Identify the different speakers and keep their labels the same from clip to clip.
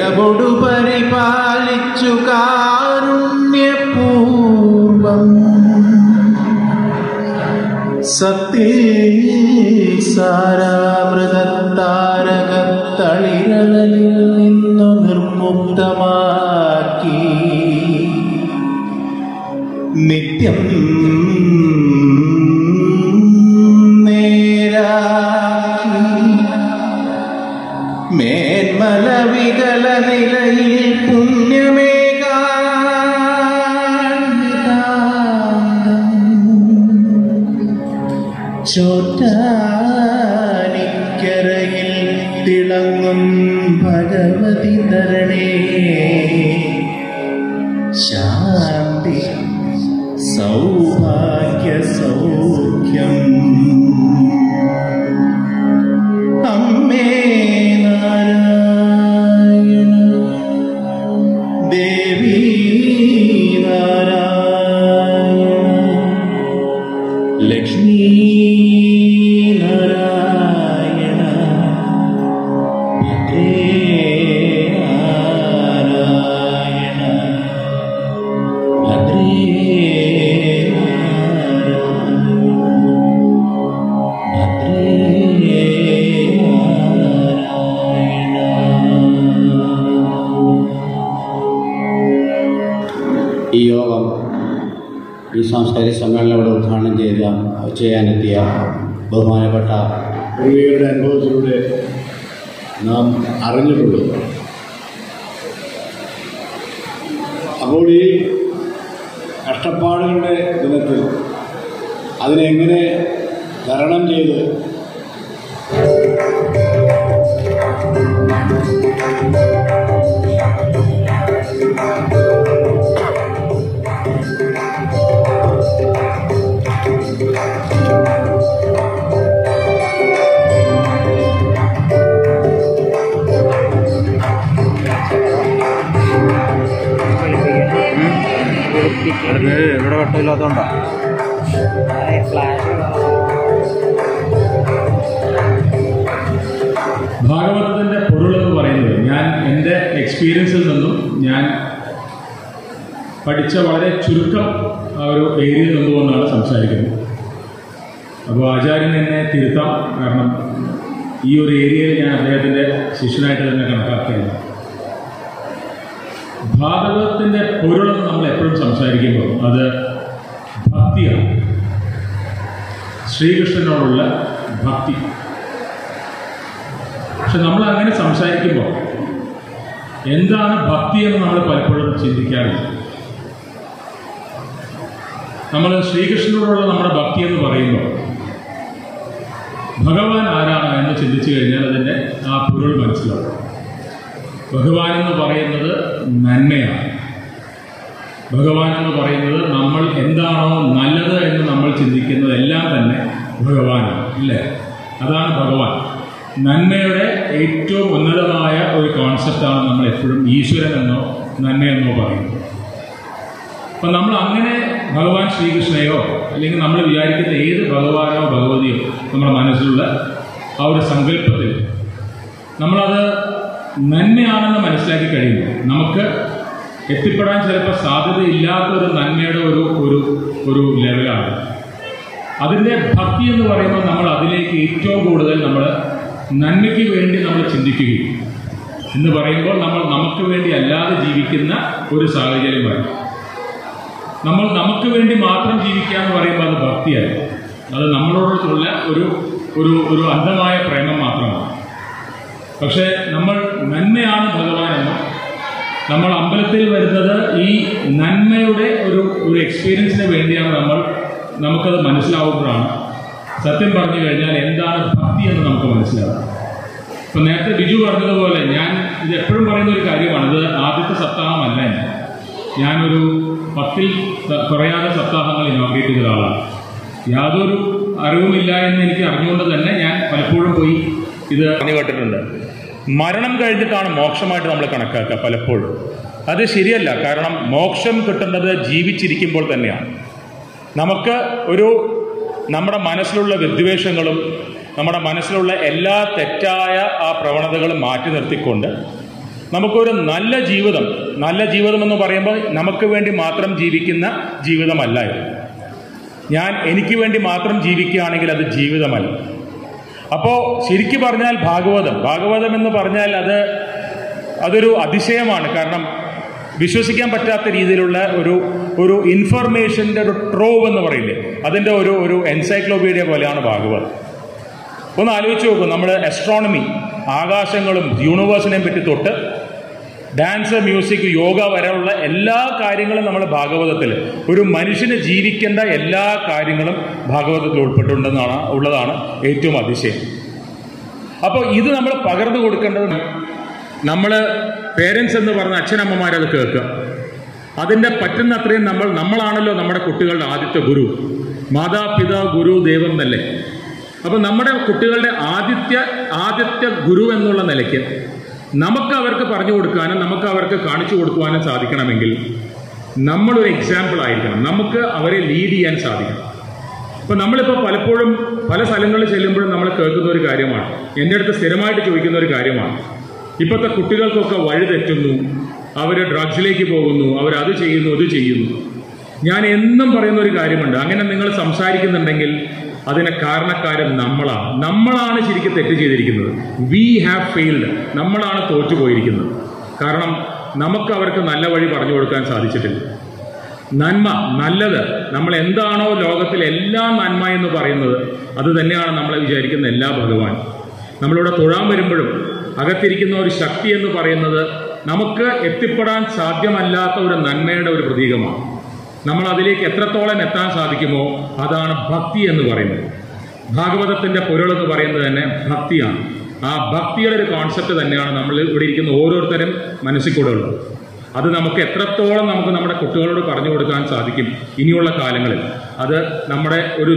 Speaker 1: നിറവൊടു പരിപാലിച്ചു കാരുണ്യപൂർവം സത്യസാരാമൃതത്താരകത്തളിരളിൽ നിന്നു നിർമുക്തമാക്കി നിത്യം നേരാക്കി മേന്മല വികല നിലയിൽ ചോറ്റാനിക്കരയിൽ തിളങ്ങും ഭഗവതി തരണേ ശാന്തി സൗഭാഗ്യ സൗഖ്യം. അമ്മേ നാരായണ ദേവി നാരായണ ലക്ഷ്മി നാരായണ ഭദ്രേ നാരായണ ഭദ്രേ
Speaker 2: ഈ യോഗം ഈ സാംസ്കാരിക സമ്മേളനം ഉദ്ഘാടനം ചെയ്യാനെത്തിയ ബഹുമാനപ്പെട്ട
Speaker 3: പൂർവികരുടെ അനുഭവത്തിലൂടെ നാം അറിഞ്ഞിട്ടുള്ളത്. അപ്പോൾ ഈ കഷ്ടപ്പാടുകളുടെ ദിനത്തിൽ അതിനെങ്ങനെ തരണം ചെയ്ത്
Speaker 2: ഇവിടെ വെട്ടമില്ലാത്തതുകൊണ്ടോ?
Speaker 4: ഭാഗവതത്തിൻ്റെ പൊരുളെന്ന് പറയുന്നത് ഞാൻ എൻ്റെ എക്സ്പീരിയൻസിൽ നിന്നും ഞാൻ പഠിച്ച വളരെ ചുരുക്കം ആ ഒരു ഏരിയയിൽ നിന്നുകൊണ്ടാണ് സംസാരിക്കുന്നത്. അപ്പോൾ ആചാര്യൻ എന്നെ തിരുത്താം, കാരണം ഈ ഒരു ഏരിയയിൽ ഞാൻ അദ്ദേഹത്തിൻ്റെ ശിഷ്യനായിട്ട് തന്നെ കണക്കാക്കിയിരുന്നു. ഭാഗവതത്തിൻ്റെ പൊരുളെന്ന് നമ്മൾ എപ്പോഴും സംസാരിക്കുമ്പോൾ അത് ഭക്തിയാണ്, ശ്രീകൃഷ്ണനോടുള്ള ഭക്തി. പക്ഷെ നമ്മൾ അങ്ങനെ സംസാരിക്കുമ്പോൾ എന്താണ് ഭക്തി എന്ന് നമ്മൾ പലപ്പോഴും ചിന്തിക്കാറില്ല. നമ്മൾ ശ്രീകൃഷ്ണനോടുള്ള നമ്മുടെ ഭക്തി എന്ന് പറയുമ്പോൾ ഭഗവാൻ ആരാണ് എന്ന് ചിന്തിച്ചു കഴിഞ്ഞാൽ അതിൻ്റെ ആ പൊരുൾ മനസ്സിലാവും. ഭഗവാൻ എന്ന് പറയുന്നത് നന്മയാണ്. ഭഗവാൻ എന്ന് പറയുന്നത് നമ്മൾ എന്താണോ നല്ലത് എന്ന് നമ്മൾ ചിന്തിക്കുന്നതെല്ലാം തന്നെ ഭഗവാനാണ്, ഇല്ലേ? അതാണ് ഭഗവാൻ. നന്മയുടെ ഏറ്റവും ഉന്നതമായ ഒരു കോൺസെപ്റ്റാണ് നമ്മൾ എപ്പോഴും ഈശ്വരൻ എന്നോ നന്മയെന്നോ പറയുന്നത്. അപ്പം നമ്മൾ അങ്ങനെ ഭഗവാൻ ശ്രീകൃഷ്ണയോ അല്ലെങ്കിൽ നമ്മൾ വിചാരിക്കുന്ന ഏത് ഭഗവാനോ ഭഗവതിയോ നമ്മുടെ മനസ്സിലുള്ള ആ ഒരു സങ്കല്പത്തിൽ നമ്മളത് നന്മയാണെന്ന് മനസ്സിലാക്കി കഴിയുമ്പോൾ നമുക്ക് എത്തിപ്പെടാൻ ചിലപ്പോൾ സാധ്യതയില്ലാത്ത ഒരു നന്മയുടെ ഒരു ലെവലാണ്. അതിൻ്റെ ഭക്തി എന്ന് പറയുമ്പോൾ നമ്മൾ അതിലേക്ക് ഏറ്റവും കൂടുതൽ നമ്മൾ നന്മയ്ക്ക് വേണ്ടി നമ്മൾ ചിന്തിക്കുകയും എന്ന് പറയുമ്പോൾ നമ്മൾ നമുക്ക് വേണ്ടി അല്ലാതെ ജീവിക്കുന്ന ഒരു സാഹചര്യം വരും. നമ്മൾ നമുക്ക് വേണ്ടി മാത്രം ജീവിക്കുക എന്ന് പറയുമ്പോൾ അത് ഭക്തിയല്ല, അത് നമ്മളോടുള്ള ഒരു അന്ധമായ പ്രേമം മാത്രമാണ്. പക്ഷേ നമ്മൾ നന്മയാണ് ഭഗവാനെന്നും നമ്മൾ അമ്പലത്തിൽ വരുന്നത് ഈ നന്മയുടെ ഒരു എക്സ്പീരിയൻസിന് വേണ്ടിയാണ് നമുക്കത് മനസ്സിലാവുമ്പോഴാണ് സത്യം പറഞ്ഞു കഴിഞ്ഞാൽ എന്താണ് ഭക്തി എന്ന് നമുക്ക് മനസ്സിലാവും. ഇപ്പം നേരത്തെ ബിജു പറഞ്ഞതുപോലെ ഞാൻ ഇത് എപ്പോഴും പറയുന്ന ഒരു കാര്യമാണ്. ഇത് ആദ്യത്തെ സപ്താഹമല്ല, ഞാനൊരു 10 കുറയാതെ സപ്താഹങ്ങൾ ഇനോഗ്രേറ്റ് ചെയ്ത ആളാണ്. യാതൊരു അറിവുമില്ല എന്ന് എനിക്ക് അറിഞ്ഞുകൊണ്ട് തന്നെ ഞാൻ പലപ്പോഴും പോയി ഇത് പറഞ്ഞു കേട്ടിട്ടുണ്ട്. മരണം കഴിഞ്ഞിട്ടാണ് മോക്ഷമായിട്ട് നമ്മൾ കണക്കാക്കുക പലപ്പോഴും. അത് ശരിയല്ല. കാരണം മോക്ഷം കിട്ടേണ്ടത് ജീവിച്ചിരിക്കുമ്പോൾ തന്നെയാണ്. നമുക്ക് നമ്മുടെ മനസ്സിലുള്ള വിദ്വേഷങ്ങളും നമ്മുടെ മനസ്സിലുള്ള എല്ലാ തെറ്റായ ആ പ്രവണതകളും മാറ്റി നിർത്തിക്കൊണ്ട് നമുക്കൊരു നല്ല ജീവിതം എന്ന് പറയുമ്പോൾ നമുക്ക് വേണ്ടി മാത്രം ജീവിക്കുന്ന ജീവിതമല്ല ഇത്. എനിക്ക് വേണ്ടി മാത്രം ജീവിക്കുകയാണെങ്കിൽ അത് ജീവിതമല്ല. അപ്പോൾ ശരിക്കു പറഞ്ഞാൽ ഭാഗവതം എന്ന് പറഞ്ഞാൽ അതൊരു അതിശയമാണ്. കാരണം വിശ്വസിക്കാൻ പറ്റാത്ത രീതിയിലുള്ള ഒരു ഇൻഫർമേഷൻ്റെ ഒരു ട്രോവ് എന്ന് പറയില്ലേ, അതിൻ്റെ ഒരു എൻസൈക്ലോപീഡിയ പോലെയാണ് ഭാഗവതം. ഒന്ന് ആലോചിച്ച് നോക്കൂ, നമ്മൾ ആസ്ട്രോണമി, ആകാശങ്ങളും യൂണിവേഴ്സിനെയും പറ്റി തൊട്ട് ഡാൻസ്, മ്യൂസിക്, യോഗ വരെയുള്ള എല്ലാ കാര്യങ്ങളും നമ്മൾ ഭാഗവതത്തിൽ, ഒരു മനുഷ്യന് ജീവിക്കേണ്ട എല്ലാ കാര്യങ്ങളും ഭാഗവതത്തിൽ ഉള്ളതാണ് ഏറ്റവും അതിശയം. അപ്പോൾ ഇത് നമ്മൾ പകർന്നു കൊടുക്കേണ്ടത്, നമ്മൾ പേരൻസ് എന്ന് പറഞ്ഞ അച്ഛനമ്മമാരത് കേൾക്കുക. അതിൻ്റെ പറ്റുന്ന അത്രയും നമ്മളാണല്ലോ നമ്മുടെ കുട്ടികളുടെ ആദ്യത്തെ ഗുരു. മാതാപിതാ ഗുരു ദൈവം എന്നല്ലേ. അപ്പോൾ നമ്മുടെ കുട്ടികളുടെ ആദ്യത്തെ ഗുരു എന്നുള്ള നിലയ്ക്ക് നമുക്ക് അവർക്ക് പറഞ്ഞു കൊടുക്കാനും നമുക്ക് അവർക്ക് കാണിച്ചു കൊടുക്കുവാനും സാധിക്കണമെങ്കിൽ നമ്മളൊരു എക്സാമ്പിൾ ആയിരിക്കണം. നമുക്ക് അവരെ ലീഡ് ചെയ്യാൻ സാധിക്കണം. അപ്പോൾ നമ്മളിപ്പോൾ പലപ്പോഴും പല സ്ഥലങ്ങളിൽ ചെല്ലുമ്പോഴും നമ്മൾ കേൾക്കുന്ന ഒരു കാര്യമാണ്, എൻ്റെ അടുത്ത് സ്ഥിരമായിട്ട് ചോദിക്കുന്ന ഒരു കാര്യമാണ്, ഇപ്പോഴത്തെ കുട്ടികൾക്കൊക്കെ വഴി തെറ്റുന്നു, അവർ ഡ്രഗ്സിലേക്ക് പോകുന്നു, അവരത് ചെയ്യുന്നു, ഇത് ചെയ്യുന്നു. ഞാൻ എന്നും പറയുന്ന ഒരു കാര്യമുണ്ട്, അങ്ങനെ നിങ്ങൾ സംസാരിക്കുന്നുണ്ടെങ്കിൽ അതിന് കാരണക്കാരൻ നമ്മളാണ് ശരിക്കും തെറ്റ് ചെയ്തിരിക്കുന്നത്. We have failed. നമ്മളാണ് തോറ്റുപോയിരിക്കുന്നത്. കാരണം നമുക്ക് അവർക്ക് നല്ല വഴി പറഞ്ഞു കൊടുക്കാൻ സാധിച്ചിട്ടില്ല. നല്ലത്, നമ്മൾ എന്താണോ ലോകത്തിലെ എല്ലാ നന്മ എന്ന് പറയുന്നത് അത് തന്നെയാണ് നമ്മളെ വിചാരിക്കുന്ന എല്ലാ ഭഗവാൻ. നമ്മളിവിടെ തൊഴാൻ വരുമ്പോഴും അകത്തിരിക്കുന്ന ഒരു ശക്തി എന്ന് പറയുന്നത് നമുക്ക് എത്തിപ്പെടാൻ സാധ്യമല്ലാത്ത ഒരു നന്മയുടെ ഒരു പ്രതീകമാണ്. നമ്മൾ അതിലേക്ക് എത്രത്തോളം എത്താൻ സാധിക്കുമോ അതാണ് ഭക്തി എന്ന് പറയുന്നത്. ഭാഗവതത്തിൻ്റെ പൊരുളെന്ന് പറയുന്നത് തന്നെ ഭക്തിയാണ്. ആ ഭക്തിയുടെ ഒരു കോൺസെപ്റ്റ് തന്നെയാണ് നമ്മൾ ഇവിടെ ഇരിക്കുന്ന ഓരോരുത്തരും മനസ്സിൽ കൂടെ ഉള്ളത്. അത് നമുക്ക് എത്രത്തോളം നമ്മുടെ കുട്ടികളോട് പറഞ്ഞു കൊടുക്കാൻ സാധിക്കും ഇനിയുള്ള കാലങ്ങളിൽ, അത് നമ്മുടെ ഒരു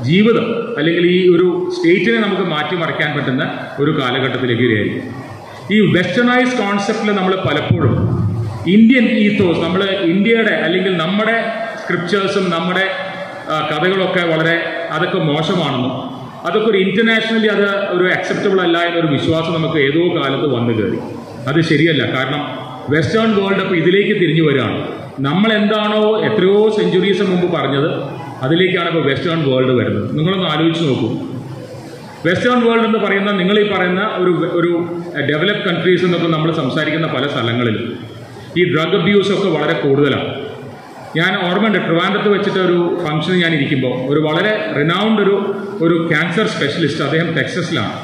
Speaker 4: ജീവിതം അല്ലെങ്കിൽ ഈ ഒരു സ്റ്റേറ്റിനെ നമുക്ക് മാറ്റിമറിക്കാൻ പറ്റുന്ന ഒരു കാലഘട്ടത്തിലേക്ക് വരികയായിരിക്കും. ഈ വെസ്റ്റേണൈസ് കോൺസെപ്റ്റിൽ നമ്മൾ പലപ്പോഴും ഇന്ത്യൻ ഈത്തോസ്, നമ്മൾ ഇന്ത്യയുടെ അല്ലെങ്കിൽ നമ്മുടെ സ്ക്രിപ്റ്റേഴ്സും നമ്മുടെ കഥകളൊക്കെ അതൊക്കെ മോശമാണെന്നും അതൊക്കെ ഒരു ഇൻ്റർനാഷണലി അത് ഒരു അക്സെപ്റ്റബിൾ അല്ല എന്നൊരു വിശ്വാസം നമുക്ക് ഏതോ കാലത്ത് വന്നു കയറി. അത് ശരിയല്ല. കാരണം വെസ്റ്റേൺ വേൾഡ് അപ്പോൾ ഇതിലേക്ക് തിരിഞ്ഞു വരികയാണ്. നമ്മൾ എന്താണോ എത്രയോ സെഞ്ചുറീസ് മുമ്പ് പറഞ്ഞത് അതിലേക്കാണ് ഇപ്പോൾ വെസ്റ്റേൺ വേൾഡ് വരുന്നത്. നിങ്ങളൊന്ന് ആലോചിച്ച് നോക്കൂ. വെസ്റ്റേൺ വേൾഡ് എന്ന് പറയുന്ന നിങ്ങൾ ഈ പറയുന്ന ഒരു ഡെവലപ്ഡ് കൺട്രീസ് എന്നൊക്കെ നമ്മൾ സംസാരിക്കുന്ന പല സ്ഥലങ്ങളിലും ഈ ഡ്രഗ് അബ്യൂസൊക്കെ വളരെ കൂടുതലാണ്. ഞാൻ ഓർമ്മയുണ്ട്, ട്രിവാൻഡ്രത്ത് വെച്ചിട്ട് ഒരു ഫംഗ്ഷന് ഞാൻ ഇരിക്കുമ്പോൾ ഒരു വളരെ റിനൗണ്ട് ഒരു ക്യാൻസർ സ്പെഷ്യലിസ്റ്റ്, അദ്ദേഹം ടെക്സസിലാണ്.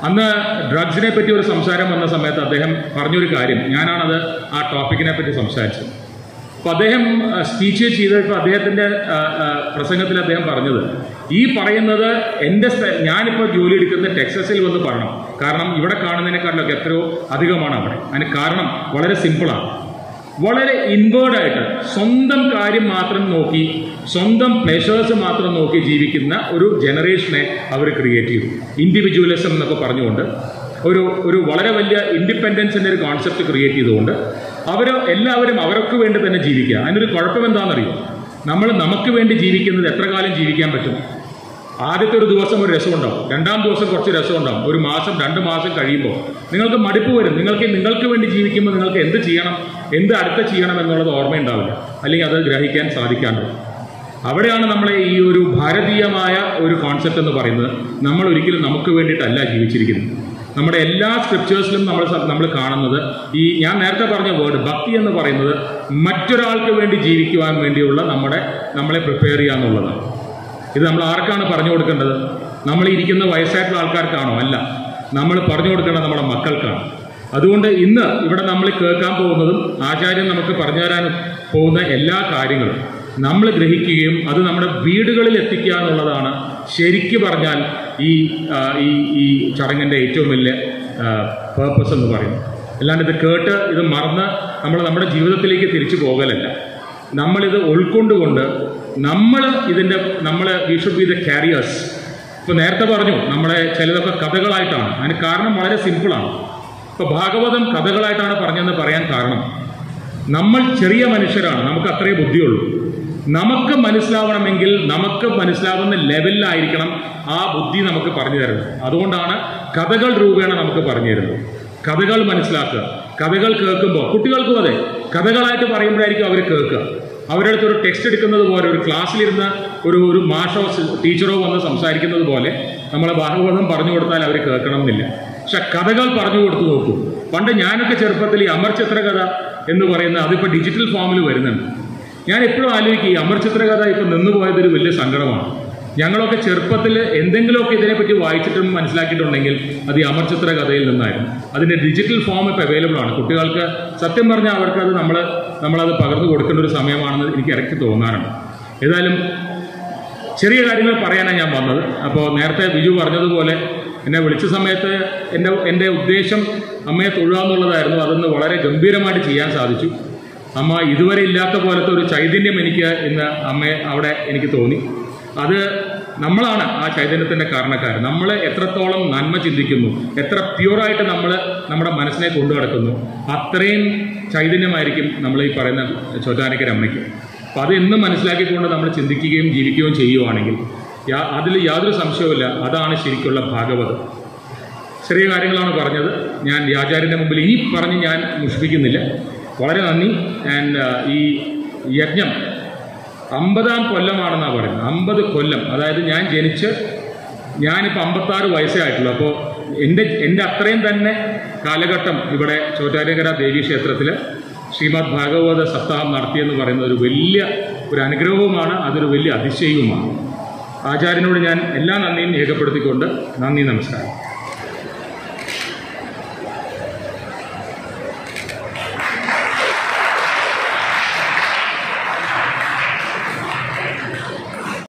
Speaker 4: അന്ന് ഡ്രഗ്സിനെ പറ്റി ഒരു സംസാരം വന്ന സമയത്ത് അദ്ദേഹം പറഞ്ഞൊരു കാര്യം, ഞാനാണത് ആ ടോപ്പിക്കിനെ പറ്റി സംസാരിച്ചത്. അപ്പോൾ അദ്ദേഹം സ്പീച്ച് ചെയ്തപ്പോൾ അദ്ദേഹത്തിൻ്റെ പ്രസംഗത്തിൽ അദ്ദേഹം പറഞ്ഞത്, ഈ പറയുന്നത് ഞാനിപ്പോൾ ജോലി എടുക്കുന്ന ടെക്സസിൽ വന്ന് പറയണം, കാരണം ഇവിടെ കാണുന്നതിനേക്കാളിലൊക്കെ എത്രയോ അധികമാണ് അവിടെ. അതിന് കാരണം വളരെ സിമ്പിളാണ്. വളരെ ഇൻവേർഡായിട്ട് സ്വന്തം കാര്യം മാത്രം നോക്കി, സ്വന്തം പ്ലെഷേഴ്സ് മാത്രം നോക്കി ജീവിക്കുന്ന ഒരു ജനറേഷനെ അവർ ക്രിയേറ്റ് ചെയ്തു. ഇൻഡിവിജ്വലിസം എന്നൊക്കെ പറഞ്ഞുകൊണ്ട് ഒരു വളരെ വലിയ ഇൻഡിപെൻഡൻസിൻ്റെ ഒരു കോൺസെപ്റ്റ് ക്രിയേറ്റ് ചെയ്തുകൊണ്ട് എല്ലാവരും അവർക്ക് വേണ്ടി തന്നെ ജീവിക്കുക. അതിനൊരു കുഴപ്പം എന്താണെന്നറിയോ? നമുക്ക് വേണ്ടി ജീവിക്കുന്നത് എത്ര കാലം ജീവിക്കാൻ പറ്റും? ആദ്യത്തെ ഒരു ദിവസം ഒരു രസമുണ്ടാവും, രണ്ടാം ദിവസം കുറച്ച് രസമുണ്ടാവും, ഒരു മാസം 2 മാസം കഴിയുമ്പോൾ നിങ്ങൾക്ക് മടുപ്പ് വരും. നിങ്ങൾക്ക് വേണ്ടി ജീവിക്കുമ്പോൾ നിങ്ങൾക്ക് എന്ത് ചെയ്യണം, എന്ത് അടുത്ത ചെയ്യണം എന്നുള്ളത് ഓർമ്മയുണ്ടാവില്ല, അല്ലെങ്കിൽ അത് ഗ്രഹിക്കാൻ സാധിക്കാണ്ട്. അവിടെയാണ് നമ്മളെ ഈ ഒരു ഭാരതീയമായ ഒരു കോൺസെപ്റ്റ് എന്ന് പറയുന്നത്. നമ്മൾ ഒരിക്കലും നമുക്ക് വേണ്ടിയിട്ടല്ല ജീവിച്ചിരിക്കുന്നത്. നമ്മുടെ എല്ലാ സ്ക്രിപ്റ്റേഴ്സിലും നമ്മൾ കാണുന്നത് ഞാൻ നേരത്തെ പറഞ്ഞ വേർഡ് ഭക്തി എന്ന് പറയുന്നത് മറ്റൊരാൾക്ക് വേണ്ടി ജീവിക്കുവാൻ വേണ്ടിയുള്ള നമ്മളെ പ്രിപ്പയർ ചെയ്യുക എന്നുള്ളതാണ്. ഇത് നമ്മൾ ആർക്കാണ് പറഞ്ഞു കൊടുക്കേണ്ടത്? നമ്മൾ ഇരിക്കുന്ന വയസ്സായിട്ടുള്ള ആൾക്കാർക്കാണോ? അല്ല, നമ്മൾ പറഞ്ഞു കൊടുക്കേണ്ടത് നമ്മുടെ മക്കൾക്കാണ്. അതുകൊണ്ട് ഇന്ന് ഇവിടെ നമ്മൾ കേൾക്കാൻ പോകുന്നതും ആചാര്യൻ നമുക്ക് പറഞ്ഞു തരാൻ പോകുന്ന എല്ലാ കാര്യങ്ങളും നമ്മൾ ഗ്രഹിക്കുകയും അത് നമ്മുടെ വീടുകളിൽ എത്തിക്കുക എന്നുള്ളതാണ് ശരിക്ക് പറഞ്ഞാൽ ഈ ചടങ്ങിൻ്റെ ഏറ്റവും വലിയ പേർപ്പസ് എന്ന് പറയുന്നത്. അല്ലാണ്ട് ഇത് കേട്ട് ഇത് മറന്ന് നമ്മുടെ ജീവിതത്തിലേക്ക് തിരിച്ചു പോകലല്ല. നമ്മളിത് ഉൾക്കൊണ്ടുകൊണ്ട് we should be the carriers. ഇപ്പോൾ നേരത്തെ പറഞ്ഞു നമ്മളെ ചിലതൊക്കെ കഥകളായിട്ടാണ്. അതിന് കാരണം വളരെ സിമ്പിളാണ്. ഇപ്പോൾ ഭാഗവതം കഥകളായിട്ടാണ് പറഞ്ഞതെന്ന് പറയാൻ കാരണം നമ്മൾ ചെറിയ മനുഷ്യരാണ്, നമുക്ക് അത്രേ ബുദ്ധിയുള്ളൂ. നമുക്ക് മനസ്സിലാവണമെങ്കിൽ നമുക്ക് മനസ്സിലാവുന്ന ലെവലിലായിരിക്കണം ആ ബുദ്ധി നമുക്ക് പറഞ്ഞു തരുന്നത്. അതുകൊണ്ടാണ് കഥകൾ രൂപേണ നമുക്ക് പറഞ്ഞു തരുന്നത്. കഥകൾ മനസ്സിലാക്കുക. കഥകൾ കേൾക്കുമ്പോൾ കുട്ടികൾക്കും അതെ, കഥകളായിട്ട് പറയുമ്പോഴായിരിക്കും അവർ കേൾക്കുക. അവരുടെ അടുത്ത് ഒരു ടെക്സ്റ്റ് എടുക്കുന്നത് പോലെ, ഒരു ക്ലാസ്സിലിരുന്ന ഒരു മാഷോ ടീച്ചറോ വന്ന് സംസാരിക്കുന്നത് പോലെ നമ്മളെ ഭാഗവതം പറഞ്ഞു കൊടുത്താൽ അവർ കേൾക്കണം എന്നില്ല. പക്ഷെ കഥകൾ പറഞ്ഞു കൊടുത്തു നോക്കൂ. പണ്ട് ഞാനൊക്കെ ചെറുപ്പത്തിൽ ഈ അമർ ചിത്രകഥ എന്ന് പറയുന്ന അതിപ്പോൾ ഡിജിറ്റൽ ഫോമിൽ വരുന്നുണ്ട്. ഞാൻ എപ്പോഴും ആലോചിക്കും, ഈ അമർ ചിത്രകഥ ഇപ്പം നിന്നുപോയതൊരു വലിയ സങ്കടമാണ്. ഞങ്ങളൊക്കെ ചെറുപ്പത്തിൽ എന്തെങ്കിലുമൊക്കെ ഇതിനെപ്പറ്റി വായിച്ചിട്ടും മനസ്സിലാക്കിയിട്ടുണ്ടെങ്കിൽ അത് ഈ അമർ ചിത്രകഥയിൽ നിന്നായിരുന്നു. അതിൻ്റെ ഡിജിറ്റൽ ഫോം ഇപ്പോൾ അവൈലബിൾ ആണ്. കുട്ടികൾക്ക് സത്യം പറഞ്ഞാൽ അവർക്കത് നമ്മളത് പകർന്നു കൊടുക്കേണ്ട ഒരു സമയമാണെന്ന് എനിക്ക് ഇടയ്ക്ക് തോന്നാറുണ്ട്. ഏതായാലും ചെറിയ കാര്യങ്ങൾ പറയാനാണ് ഞാൻ വന്നത്. അപ്പോൾ നേരത്തെ ബിജു പറഞ്ഞതുപോലെ എന്നെ വിളിച്ച സമയത്ത് എൻ്റെ ഉദ്ദേശം അമ്മയെ തൊഴുക എന്നുള്ളതായിരുന്നു. അതൊന്ന് വളരെ ഗംഭീരമായിട്ട് ചെയ്യാൻ സാധിച്ചു. അമ്മ ഇതുവരെ ഇല്ലാത്ത പോലത്തെ ഒരു ചൈതന്യം എനിക്ക് ഇന്ന് അമ്മയെ അവിടെ എനിക്ക് തോന്നി. അത് നമ്മളാണ് ആ ചൈതന്യത്തിൻ്റെ കാരണക്കാരൻ. നമ്മൾ എത്രത്തോളം നന്മ ചിന്തിക്കുന്നു, എത്ര പ്യൂറായിട്ട് നമ്മൾ നമ്മുടെ മനസ്സിനെ കൊണ്ടു നടക്കുന്നു, അത്രയും ചൈതന്യമായിരിക്കും നമ്മൾ ഈ പറയുന്ന ചോറ്റാനിക്കര അമ്മയ്ക്ക്. അപ്പം അത് എന്നും മനസ്സിലാക്കിക്കൊണ്ട് നമ്മൾ ചിന്തിക്കുകയും ജീവിക്കുകയും ചെയ്യുവാണെങ്കിൽ അതിൽ യാതൊരു സംശയവുമില്ല, അതാണ് ശരിക്കുള്ള ഭാഗവതം. ചെറിയ കാര്യങ്ങളാണ് പറഞ്ഞത്. ഞാൻ ആചാര്യൻ്റെ മുമ്പിൽ ഇനി പറഞ്ഞ് ഞാൻ മുഷിപ്പിക്കുന്നില്ല. വളരെ നന്ദി. ആൻഡ് ഈ യജ്ഞം 50-ാം കൊല്ലമാണെന്നാണ് പറയുന്നത്. 50 കൊല്ലം, അതായത് ഞാനിപ്പോൾ 56 വയസ്സേ ആയിട്ടുള്ളൂ. അപ്പോൾ എൻ്റെ അത്രയും തന്നെ കാലഘട്ടം ഇവിടെ ചോറ്റാനിക്കര ദേവീക്ഷേത്രത്തിൽ ശ്രീമദ് ഭാഗവത സപ്താഹം നടത്തിയെന്ന് പറയുന്നത് ഒരു അനുഗ്രഹവുമാണ്, അതൊരു വലിയ അതിശയവുമാണ്. ആചാര്യനോട് ഞാൻ എല്ലാ നന്ദിയും രേഖപ്പെടുത്തിക്കൊണ്ട് നന്ദി, നമസ്കാരം.